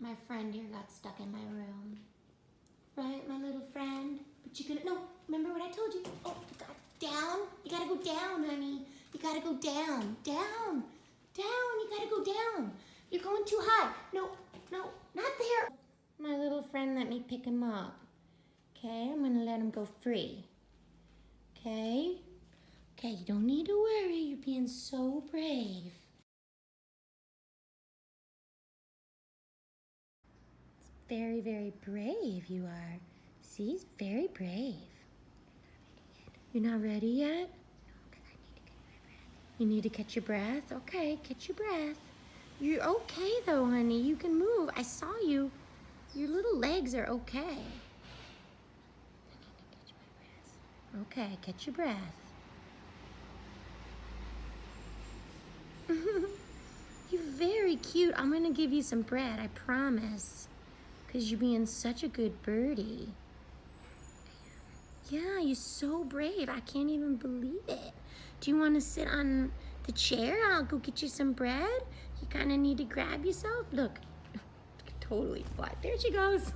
My friend here got stuck in my room. Right, my little friend? But you're gonna, no, remember what I told you? Oh, you got down. You gotta go down, honey. You gotta go down, down, down. You gotta go down. You're going too high. No, no, not there. My little friend let me pick him up. Okay, I'm gonna let him go free. Okay? Okay, you don't need to worry. You're being so brave. Very, very brave you are. See, he's very brave. You're not ready yet? You need to catch your breath? Okay, catch your breath. You're okay though, honey. You can move. I saw you. Your little legs are okay. I need to catch my breath. Okay, catch your breath. You're very cute. I'm gonna give you some bread, I promise. Because you're being such a good birdie. Yeah, you're so brave. I can't even believe it. Do you want to sit on the chair? I'll go get you some bread. You kind of need to grab yourself. Look, totally flat. There she goes.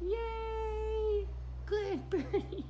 Yay! Good birdie.